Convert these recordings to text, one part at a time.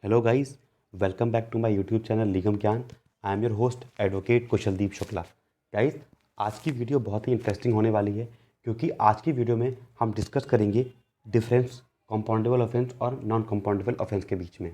Hello guys, welcome back to my YouTube channel Nigam Gyan. I am your host advocate Kushaldeep Shukla. Guys, आज की video बहुत ही interesting होने वाली है क्योंकि आज की वीडियो में हम डिस्कस करेंगे डिफरेंस कंपाउंडेबल ऑफेंस और नॉन कंपाउंडेबल ऑफेंस के बीच में।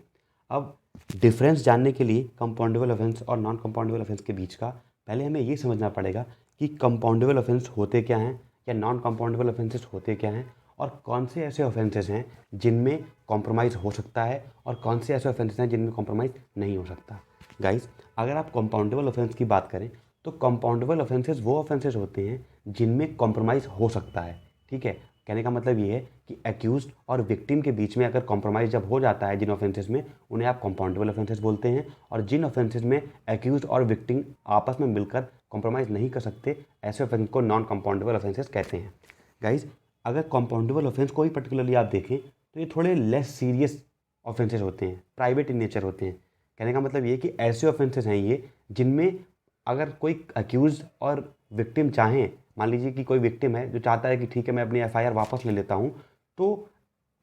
अब डिफरेंस जानने के लिए कंपाउंडेबल ऑफेंस और नॉन कंपाउंडेबल ऑफेंस के बीच का पहले हमें ये समझना पड़ेगा कि कंपाउंडेबल ऑफेंस होते क्या हैं या नॉन कंपाउंडेबल ऑफेंसेस होते क्या हैं और कौन से ऐसे ऑफेंसेस हैं जिनमें कॉम्प्रोमाइज़ हो सकता है और कौन से ऐसे ऑफेंसेस हैं जिनमें कॉम्प्रोमाइज़ नहीं हो सकता। गाइस, अगर आप कंपाउंडेबल ऑफेंस की बात करें तो कंपाउंडेबल ऑफेंसेस वो ऑफेंसेस होते हैं जिनमें कॉम्प्रोमाइज़ हो सकता है। ठीक है, कहने का मतलब ये है कि एक्यूज और विक्टिम के बीच में अगर कॉम्प्रोमाइज़ जब हो जाता है जिन ऑफेंसेस में, उन्हें आप कंपाउंडेबल ऑफेंसेस बोलते हैं। और जिन ऑफेंसेस में एक्यूज और विक्टिम आपस में मिलकर कॉम्प्रोमाइज़ नहीं कर सकते, ऐसे ऑफेंस को नॉन कंपाउंडेबल ऑफेंसेस कहते हैं। गाइस, अगर कंपाउंडेबल ऑफेंस को ही पर्टिकुलरली आप देखें तो ये थोड़े लेस सीरियस ऑफेंसेस होते हैं, प्राइवेट इन नेचर होते हैं। कहने का मतलब ये कि ऐसे ऑफेंसेस हैं ये जिनमें अगर कोई अक्यूज और विक्टिम चाहें, मान लीजिए कि कोई विक्टिम है जो चाहता है कि ठीक है मैं अपनी एफआईआर वापस ले लेता हूँ, तो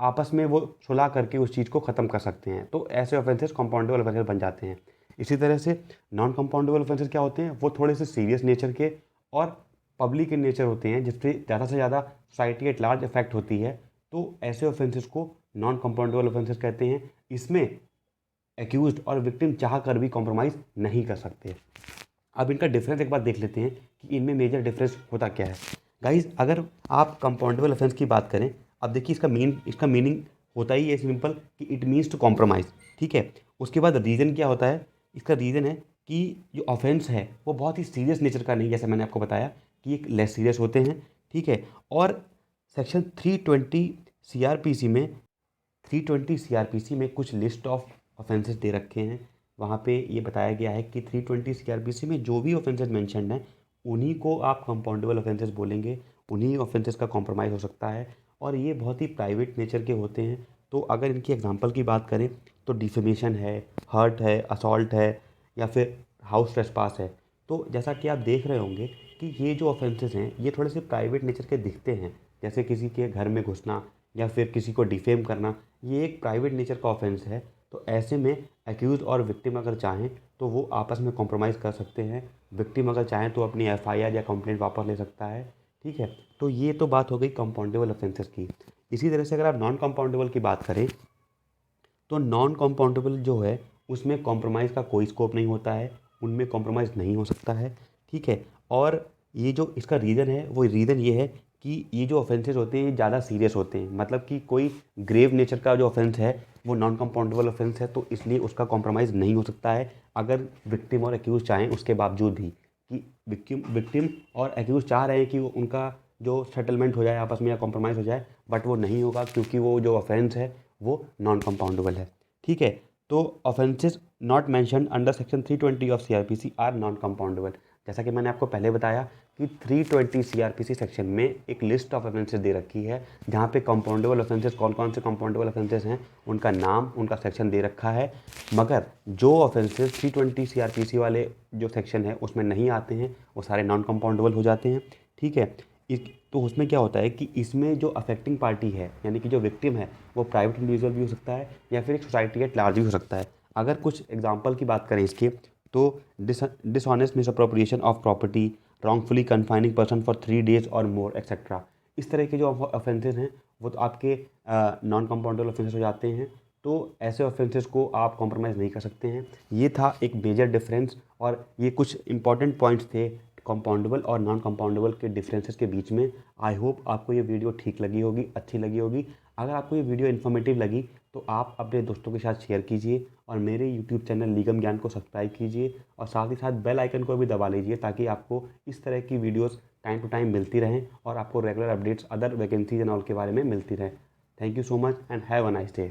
आपस में वो सुलह करके उस चीज़ को ख़त्म कर सकते हैं। तो ऐसे ऑफेंसेस कंपाउंडेबल ऑफेंसेस बन जाते हैं। इसी तरह से नॉन कंपाउंडेबल ऑफेंसेस क्या होते हैं, वो थोड़े से सीरियस नेचर के और पब्लिक इन नेचर होते हैं, जिससे ज़्यादा से ज़्यादा सोसाइटी एट लार्ज इफेक्ट होती है। तो ऐसे ऑफेंसेस को नॉन कंपाउंडेबल ऑफेंसेस कहते हैं। इसमें एक्यूज्ड और विक्टिम चाह कर भी कॉम्प्रोमाइज़ नहीं कर सकते। अब इनका डिफरेंस एक बार देख लेते हैं कि इनमें मेजर डिफरेंस होता क्या है। गाइज, अगर आप कंपाउंडेबल ऑफेंस की बात करें, अब देखिए इसका मीनिंग होता ही है सिंपल कि इट मीन्स टू कॉम्प्रोमाइज़। ठीक है, उसके बाद रीज़न क्या होता है, इसका रीज़न है कि जो ऑफेंस है वो बहुत ही सीरियस नेचर का नहीं, जैसे मैंने आपको बताया कि एक लेस सीरियस होते हैं। ठीक है, और सेक्शन 320 सीआरपीसी में 320 सीआरपीसी में कुछ लिस्ट ऑफ ऑफेंसेस दे रखे हैं। वहाँ पे ये बताया गया है कि 320 सीआरपीसी में जो भी ऑफेंसेस मेंशन्ड हैं उन्हीं को आप कंपाउंडेबल ऑफेंसेस बोलेंगे, उन्हीं ऑफेंसेस का कॉम्प्रोमाइज़ हो सकता है। और ये बहुत ही प्राइवेट नेचर के होते हैं। तो अगर इनकी एग्जांपल की बात करें तो डिफेमेशन है, हर्ट है, असॉल्ट है, या फिर हाउस ट्रेसपास है। तो जैसा कि आप देख रहे होंगे कि ये जो ऑफेंसेस हैं ये थोड़े से प्राइवेट नेचर के दिखते हैं, जैसे किसी के घर में घुसना या फिर किसी को डिफेम करना, ये एक प्राइवेट नेचर का ऑफेंस है। तो ऐसे में एक्यूज और विक्टिम अगर चाहें तो वो आपस में कॉम्प्रोमाइज़ कर सकते हैं। विक्टिम अगर चाहें तो अपनी एफआईआर या कंप्लेंट वापस ले सकता है। ठीक है, तो ये तो बात हो गई कंपाउंडेबल ऑफेंसेस की। इसी तरह से अगर आप नॉन कंपाउंडेबल की बात करें तो नॉन कंपाउंडेबल जो है उसमें कॉम्प्रोमाइज़ का कोई स्कोप नहीं होता है, उनमें कॉम्प्रोमाइज़ नहीं हो सकता है। ठीक है, और ये जो इसका रीज़न है वो रीज़न ये है कि ये जो ऑफेंसेस होते हैं ये ज़्यादा सीरियस होते हैं। मतलब कि कोई ग्रेव नेचर का जो ऑफेंस है वो नॉन कंपाउंडेबल ऑफेंस है, तो इसलिए उसका कॉम्प्रोमाइज़ नहीं हो सकता है अगर विक्टिम और एक्यूज चाहें उसके बावजूद भी। कि विक्टिम और एक्यूज चाह रहे हैं कि वो उनका जो सेटलमेंट हो जाए आपस में या कॉम्प्रोमाइज़ हो जाए, बट वो नहीं होगा क्योंकि वो जो ऑफेंस है वो नॉन कंपाउंडेबल है। ठीक है, तो offences not mentioned under section 320 of CrPC are non compoundable. जैसा कि मैंने आपको पहले बताया कि 320 सीआरपीसी सेक्शन में एक लिस्ट ऑफ ऑफेंसेस दे रखी है, जहाँ पे कंपाउंडेबल ऑफेंसेस कौन कौन से कंपाउंडेबल ऑफेंसेस हैं उनका नाम, उनका सेक्शन दे रखा है। मगर जो ऑफेंसेस 320 सीआरपीसी वाले जो सेक्शन है उसमें नहीं आते हैं वो सारे नॉन कंपाउंडेबल हो जाते हैं। ठीक है, इस तो उसमें क्या होता है कि इसमें जो अफेक्टिंग पार्टी है यानी कि जो विक्टिम है वो प्राइवेट इंडिविजुअल भी हो सकता है या फिर एक सोसाइटी एट लार्ज भी हो सकता है। अगर कुछ एग्जांपल की बात करें इसके तो dishonest misappropriation of property, wrongfully confining person for 3 days और मोर एक्सेट्रा, इस तरह के जो ऑफेंसेस हैं वो तो आपके नॉन कंपाउंडेबल ऑफेंसेस हो जाते हैं। तो ऐसे ऑफेंसेस को आप कॉम्प्रोमाइज़ नहीं कर सकते हैं। ये था एक मेजर डिफरेंस और ये कुछ इंपॉर्टेंट पॉइंट्स थे कंपाउंडेबल और नॉन कंपाउंडेबल के डिफरेंसेस के बीच में। आई होप आपको ये वीडियो ठीक लगी होगी, अच्छी लगी होगी। अगर आपको ये वीडियो इन्फॉर्मेटिव लगी तो आप अपने दोस्तों के साथ शेयर कीजिए और मेरे यूट्यूब चैनल निगम ज्ञान को सब्सक्राइब कीजिए और साथ ही साथ बेल आइकन को भी दबा लीजिए ताकि आपको इस तरह की वीडियोस टाइम टू टाइम मिलती रहें और आपको regular updates other vacancies and all के बारे में मिलती रहें। Thank you so much and have a nice day.